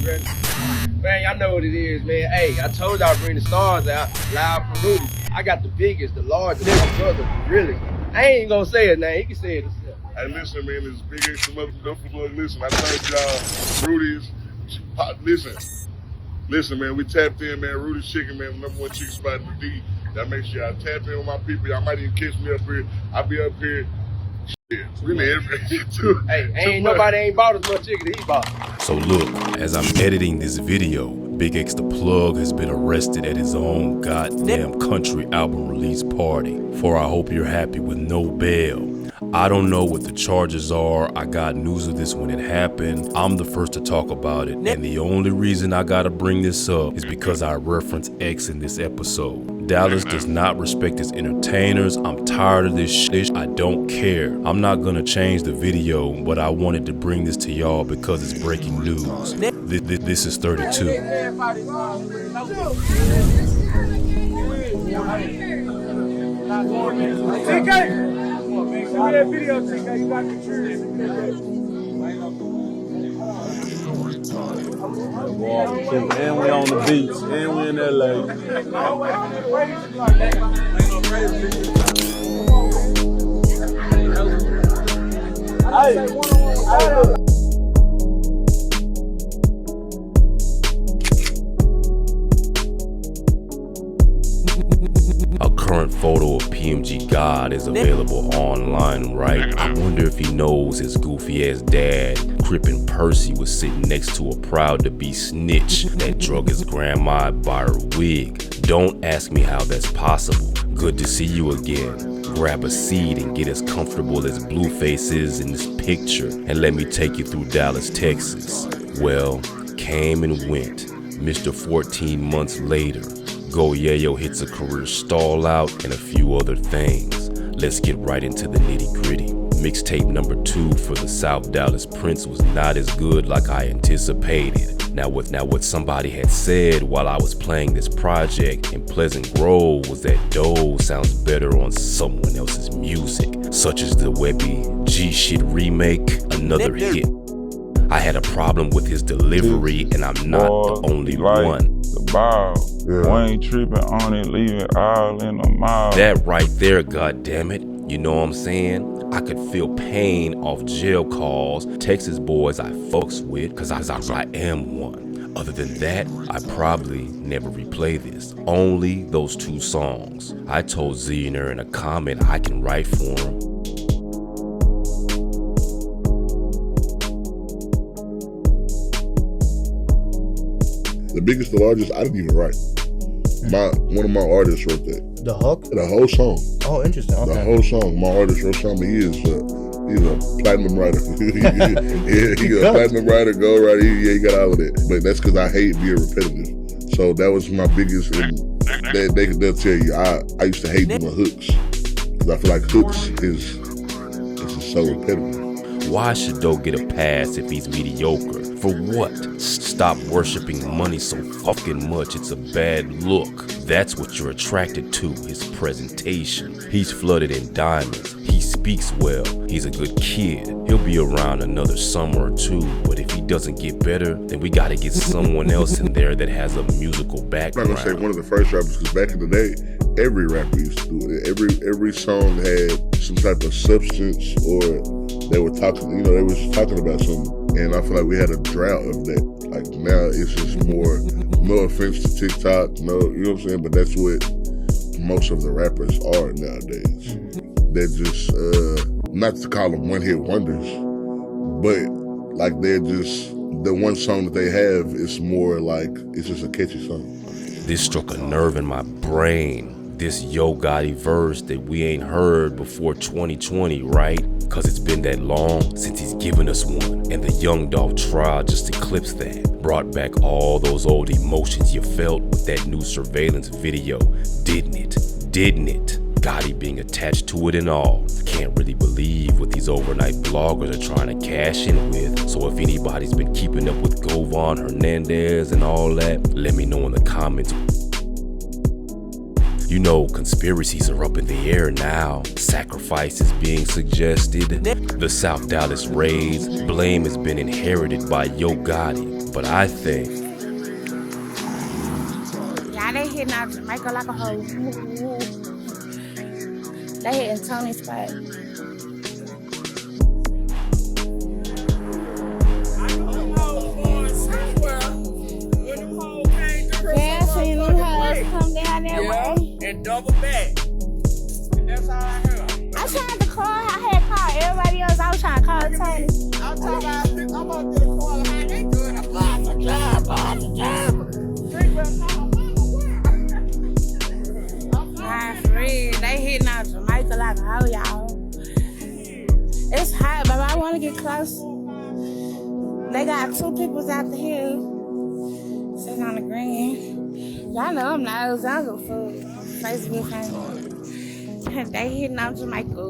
brother. Man, y'all know what it is, man. Hey, I told y'all bring the stars out, live from Rudy. I got the biggest, the largest, my brother, really. I ain't gonna say it now, he can say it himself. Hey, listen, man, it's Bigxthaplug. Listen, I told y'all, Rudy's, listen, man, we tapped in, man. Rudy's Chicken, man, #1 chicken spot in the D. Y'all make sure y'all tap in with my people. Y'all might even catch me up here. I'll be up here. Shit, really every Hey, ain't nobody ain't bought as much chicken as he bought. So look, as I'm editing this video, Bigxthaplug has been arrested at his own goddamn country album release party. For I hope you're happy with no bail. I don't know what the charges are. I got news of this when it happened. I'm the first to talk about it, and the only reason I gotta bring this up is because I reference X in this episode. Dallas does not respect its entertainers. I'm tired of this shit. I don't care. I'm not gonna change the video, but I wanted to bring this to y'all because it's breaking news. This is 32. Send me that video, TK. You got the curious. And we on the beach, and we in LA. A current photo of PMG God is available online, right? I wonder if he knows his goofy ass dad, Crippin' Percy, was sitting next to a proud-to-be snitch that drug his grandma by her wig. Don't ask me how that's possible. Good to see you again. Grab a seat and get as comfortable as Blueface is in this picture, and let me take you through Dallas, Texas. Well, came and went. Mr. 14 months later, Go Yayo hits a career stall out and a few other things. Let's get right into the nitty gritty. Mixtape #2 for the South Dallas Prince was not as good like I anticipated. Now what somebody had said while I was playing this project in Pleasant Grove was that Doe sounds better on someone else's music, such as the Webby G Shit remake, another hit. I had a problem with his delivery, and I'm not the only one. The ball, we ain't tripping on it, leave it all in the mouth. That right there, goddammit, you know what I'm saying? I could feel pain off jail calls, Texas boys I fucks with, cause I am one. Other than that, I probably never replay this. Only those 2 songs. I told Zillionaire in a comment I can write for him. The biggest, the largest, I didn't even write. One of my artists wrote that. The hook? The whole song. Oh, interesting. Okay. The whole song. My artist wrote something. He's a platinum writer. He's a platinum writer, gold writer. He got all of that. But that's because I hate being repetitive. So that was my biggest. And they'll tell you I used to hate doing hooks because I feel like hooks is so repetitive. Why should Doe get a pass if he's mediocre? For what? Stop worshiping money so fucking much, it's a bad look. That's what you're attracted to, his presentation. He's flooded in diamonds. He speaks well. He's a good kid. He'll be around another summer or 2, but if he doesn't get better, then we gotta get someone else in there that has a musical background. I'm not gonna say one of the first rappers, because back in the day, every rapper used to do it. Every song had some type of substance, or they were talking, they was talking about something. And I feel like we had a drought of that. Like now it's just more, no offense to TikTok, you know what I'm saying? But that's what most of the rappers are nowadays. They're just, not to call them one-hit wonders, but like they're just, the one song that they have is more like, it's just a catchy song. This struck a nerve in my brain. This Yo Gotti verse that we ain't heard before 2020, right? Cause it's been that long since he's given us one. And the Young Dolph trial just eclipsed that. Brought back all those old emotions you felt with that new surveillance video. Didn't it? Gotti being attached to it and all. Can't really believe what these overnight bloggers are trying to cash in with. So if anybody's been keeping up with Govan Hernandez and all that, let me know in the comments. You know, conspiracies are up in the air now. Sacrifices being suggested. The South Dallas raids. Blame has been inherited by Yo Gotti. but I think yeah, they hitting out Jamaica like a hoe. They hitting Tony's spot. Yeah, seen them hoes come down that way. And double back. And that's all I heard. I tried to call, I had called everybody else. I was trying to call Tony. I'm talking about, I'm on this corner, how they doing? I'm lost a job, Nah, for real. They hitting out Jamaica like a hoe, y'all. It's hot, but I want to get close. They got 2 peoples out the hill sitting on the green. Y'all know I'm not a jungle food. Facebook famous. They hitting out Jamaica.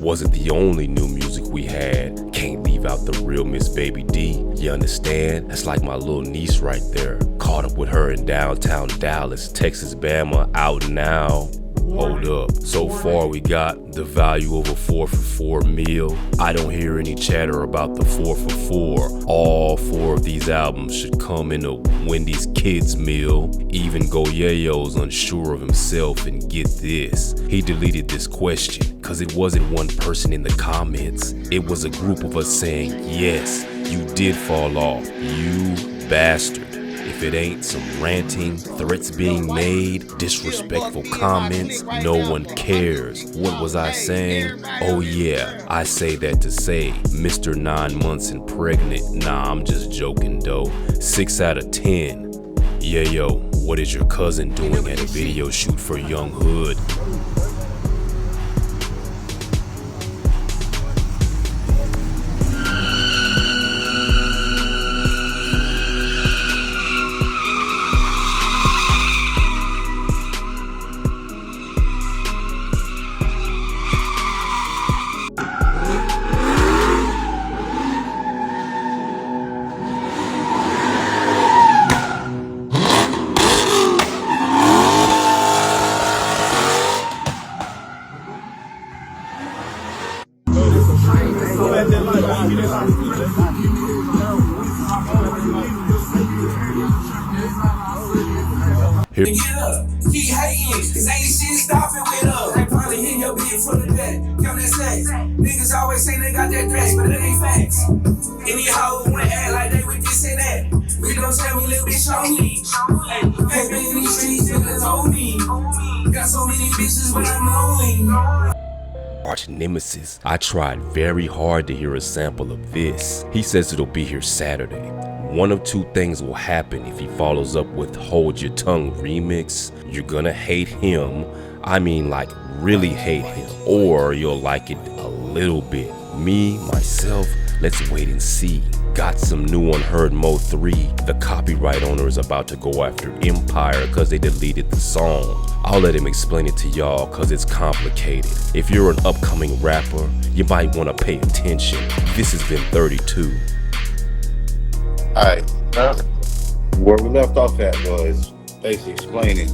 wasn't the only new music we had. Can't leave out the real Miss Baby D. You understand? That's like my little niece right there. Caught up with her in downtown Dallas, Texas, Bama, out now. Hold up, so far we got the value of a 4 for $4 meal. I don't hear any chatter about the 4 for $4. All 4 of these albums should come in a Wendy's kids meal. Even Goyeyo's unsure of himself, and get this, he deleted this question, cause it wasn't one person in the comments. It was a group of us saying, yes, you did fall off, you bastard. If it ain't some ranting, threats being made, disrespectful comments, no one cares. What was I saying? Oh yeah, I say that to say, Mr. 9 months and pregnant. Nah, I'm just joking though. 6 out of 10. Yeah, yo, what is your cousin doing at a video shoot for Young Hood? Here. Keep hating, cause ain't shit stopping with us. They probably hit your bitch from the back. Count that sex. Niggas always say they got that dress, but it ain't facts. Any hoe wanna act like they with this and that. We gon' tell me little bitch on me. Ain't been in these streets, niggas on me. Got so many bitches, but I'm lonely. Arch nemesis. I tried very hard to hear a sample of this. He says it'll be here Saturday. One of 2 things will happen if he follows up with Hold Your Tongue remix. You're gonna hate him. I mean, like, really hate him. Or you'll like it a little bit. Me, myself, let's wait and see. Got some new Unheard Mo3. The copyright owner is about to go after Empire because they deleted the song. I'll let him explain it to y'all because it's complicated. If you're an upcoming rapper, you might want to pay attention. This has been 32. Alright, where we left off at was basically explaining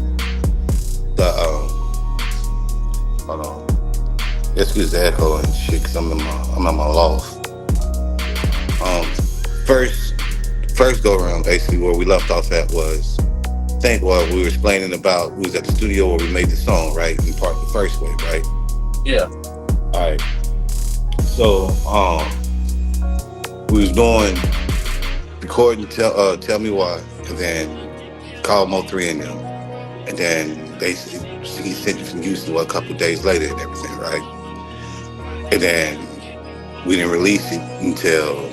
the, hold on, excuse the echo and shit, cause I'm in my loft. First go around, basically where we left off at was, we were explaining about, we was at the studio where we made the song, right, in part the first way, right? Yeah. Alright, so, we was doing, recording Tell Me Why, and then called Mo3 and them, and then basically he sent it from Houston a couple days later and everything, right? And then we didn't release it until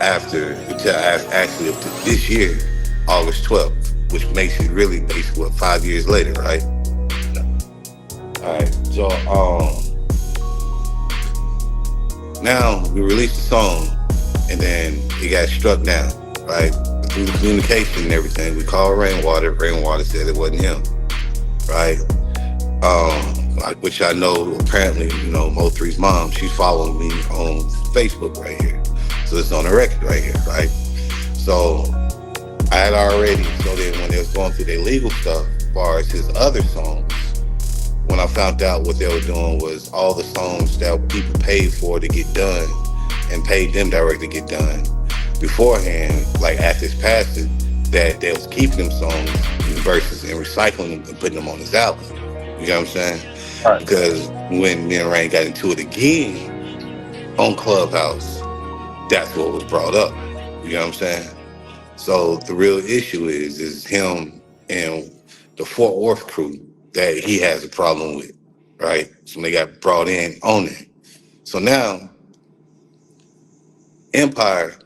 actually up to this year, August 12th, which makes it really basically 5 years later, right? All right, so now we released the song, and then it got struck down. Right, through the communication and everything, we called Rainwater. Rainwater said it wasn't him, right? Which I know apparently, you know, Mo3's mom, she's following me on Facebook right here, so it's on the record right here, right? So I had already, so then when they was going through their legal stuff, as far as his other songs, when I found out what they were doing was all the songs that people paid for to get done, and paid them directly to get done beforehand, like after his passing, that they was keeping them songs and verses and recycling them and putting them on his album. You know what I'm saying? Right. Because when me and Rain got into it again on Clubhouse, that's what was brought up. You know what I'm saying? So the real issue is him and the Fort Worth crew that he has a problem with, right? So they got brought in on it. So now Empire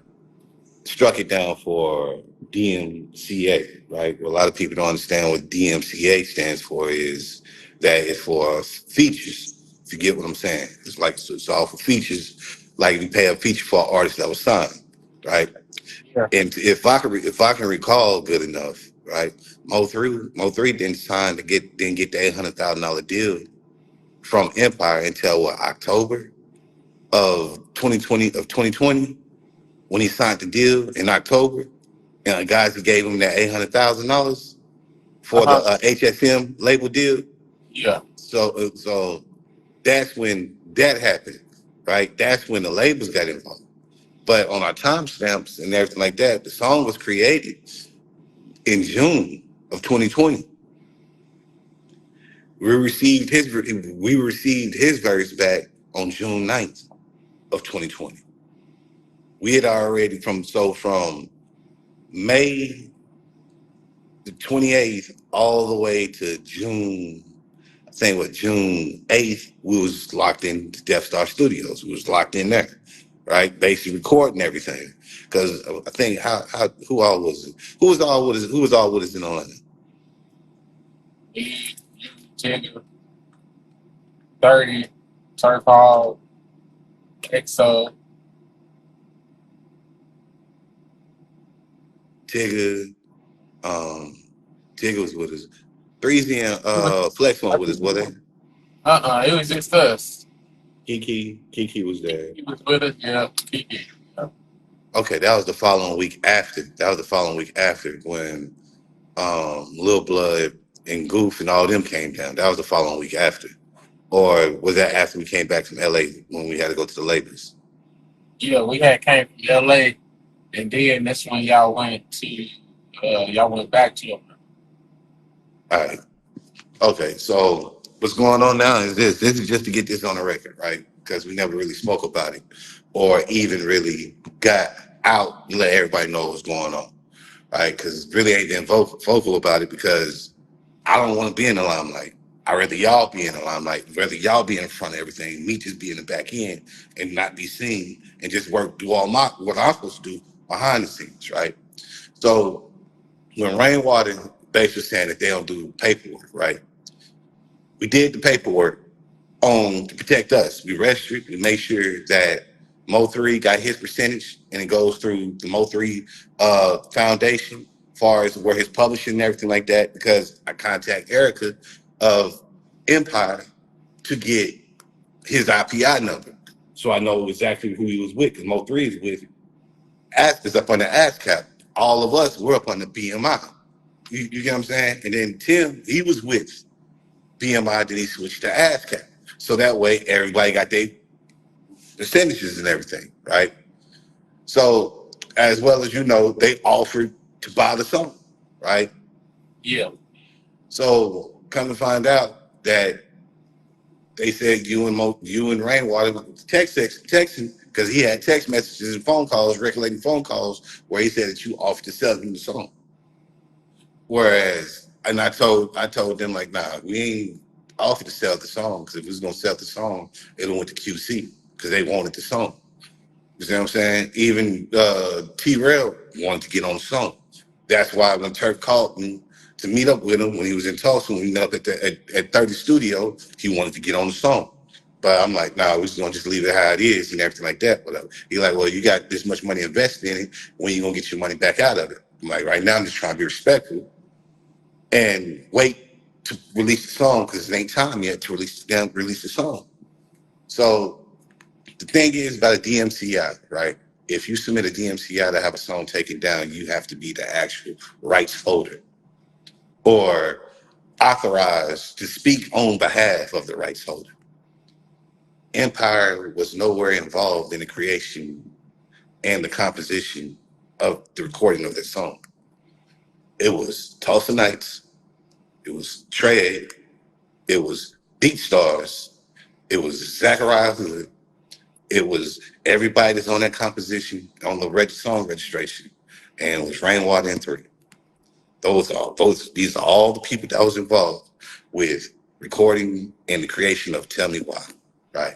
struck it down for DMCA, right? What a lot of people don't understand what DMCA stands for is that it's for features. If you get what I'm saying, it's like it's all for features. Like you pay a feature for an artist that was signed, right? Yeah. And if I can recall good enough, right? Mo3 didn't get the $800,000 deal from Empire until what, October of 2020 when he signed the deal in October, and the guys who gave him that $800,000 for the HFM label deal. Yeah. So that's when that happened, right? That's when the labels got involved. But on our timestamps and everything like that, the song was created in June of 2020. We received his verse back on June 9th of 2020. We had already from May the 28th all the way to June, I think what, June 8th, we was locked in Death Star Studios. We was locked in there, right? Basically recording everything. Because I think who all was it? Who was all with us in Atlanta? 30, Turfall, EXO. Tigger was with us. 3Z and Flex one with us, were they? It was just us. Kiki was there. He was with us, yeah. Kiki. Okay, that was the following week after. When Lil Blood and Goof and all them came down. That was the following week after. Or was that after we came back from LA when we had to go to the labels? Yeah, we had came from LA, and then that's when y'all went back to them. All right. Okay, so what's going on now is this. This is just to get this on the record, right? Because we never really spoke about it or even really got out and let everybody know what's going on, right? Because really ain't been vocal about it because I don't want to be in the limelight. I'd rather y'all be in the limelight, rather y'all be in front of everything, me just be in the back end and not be seen and just do all what I'm supposed to do behind the scenes, right? So when Rainwater basically saying that they don't do paperwork, right? We did the paperwork to protect us. We registered, we made sure that Mo3 got his percentage and it goes through the Mo3 foundation as far as where his publishing and everything like that, because I contact Erica of Empire to get his IPI number. So I know exactly who he was with, because Mo3 is with is up on the ASCAP. All of us were up on the BMI. You get what I'm saying? And then Tim, he was with BMI, then he switched to ASCAP. So that way everybody got their percentages and everything, right? So as well as they offered to buy the song, right? Yeah. So come to find out that they said you and Rainwater texting because he had text messages and phone calls, recollecting phone calls where he said that you offered to sell him the song. Whereas, and I told them like, nah, we ain't offered to sell the song, because if we was gonna sell the song, it went to QC because they wanted the song. You see what I'm saying? Even T-Rail wanted to get on the song. That's why when Turk called me to meet up with him when he was in Tulsa, when we met up at 30 Studio, he wanted to get on the song. But I'm like, nah, we're just gonna just leave it how it is and everything like that. Whatever. He's like, well, you got this much money invested in it. When you gonna get your money back out of it? I'm like, right now I'm just trying to be respectful and wait to release the song because it ain't time yet to release the song. So the thing is about a DMCI, right? If you submit a DMCI to have a song taken down, you have to be the actual rights holder or authorized to speak on behalf of the rights holder. Empire was nowhere involved in the creation and the composition of the recording of that song. It was Tulsa Nights, it was Trey, it was Beat Stars, it was Zachariah Hood, it was everybody that's on that composition on the song registration, and it was Rainwater and 3. These are all the people that was involved with recording and the creation of Tell Me Why, right?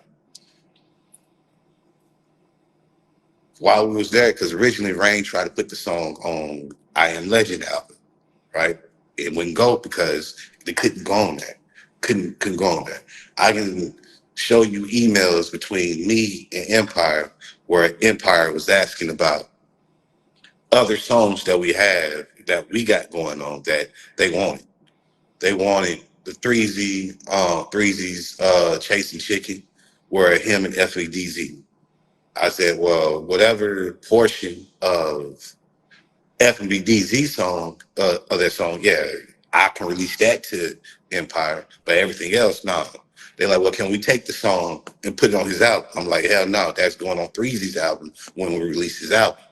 While we was there, because originally Rain tried to put the song on I Am Legend album, right? It wouldn't go because they couldn't go on that. Couldn't go on that. I can show you emails between me and Empire where Empire was asking about other songs that we have that we got going on that they wanted. They wanted the Threezy's Chasing Chicken, where him and FEDZ. I said, well, whatever portion of FBDZ song of that song, yeah, I can release that to Empire, but everything else, no. They're like, well, can we take the song and put it on his album? I'm like, hell no, that's going on Threezy's album when we release his album.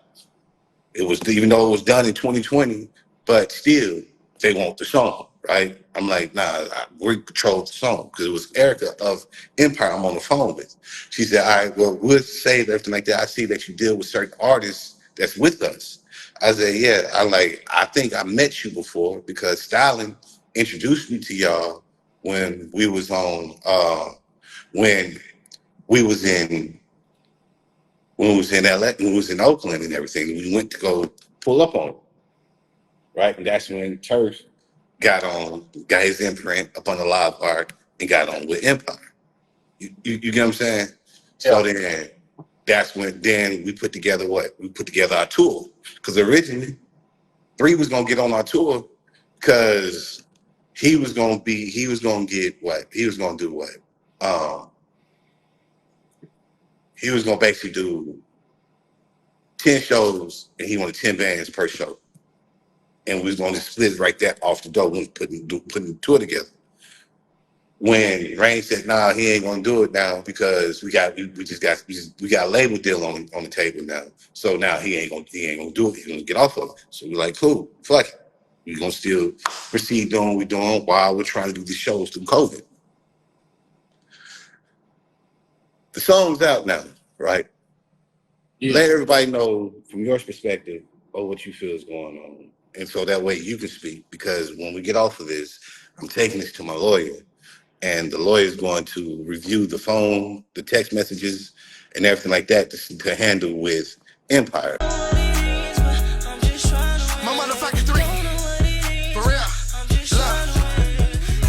It was, even though it was done in 2020, but still, they want the song, right? I'm like, nah, we control the song, because it was Erica of Empire I'm on the phone with. She said, all right, well, we'll save everything like that. I see that you deal with certain artists that's with us. I said, yeah, I think I met you before, because Stalin introduced me to y'all when we was on, when we was in LA, when we was in Oakland and everything. We went to go pull up on him, right? And that's when Turf got his imprint up on the live art and got on with Empire. You get what I'm saying? Yeah. So then that's when we put together what? We put together our tour. Because originally, 3 was gonna get on our tour because he was gonna get what? He was gonna do what? He was gonna basically do 10 shows and he wanted 10 bands per show. And we was gonna split it right there off the door when putting the tour together. When Rain said, nah, he ain't gonna do it now because we got a label deal on the table now. So now he ain't gonna do it. He's gonna get off of it. So we're like, cool, fuck it. We're gonna still proceed doing what we're doing while we're trying to do these shows through COVID. The song's out now, right? Yeah. Let everybody know from your perspective what you feel is going on. And so that way you can speak, because when we get off of this, I'm taking this to my lawyer. And the lawyer is going to review the phone, the text messages, and everything like that to handle with Empire. My motherfucking 3. For real. Look.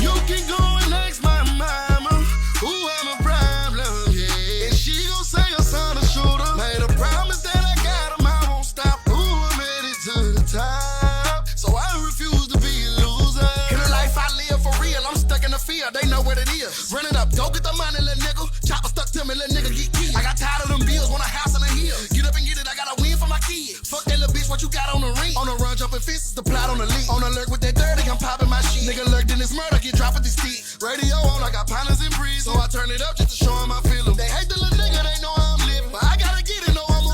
You can go and ask my mama who I'm a problem, yeah. And she gon' say her son a shooter. Made a promise that I got him, I won't stop. Ooh, I made it to the top. So I refuse to be a loser. In the life I live for real, I'm stuck in the field. They know what it is. Run it up, go get the money, little nigga. Chopper stuck to me, little nigga, get killed. I got tired of them bills, want a house on the hill. Get up and get it, I got a win for my kid. Fuck that little bitch, what you got on the ring? On the run, jumping fences, the plot on the lead. On alert with that 30, I'm popping my shit. Nigga,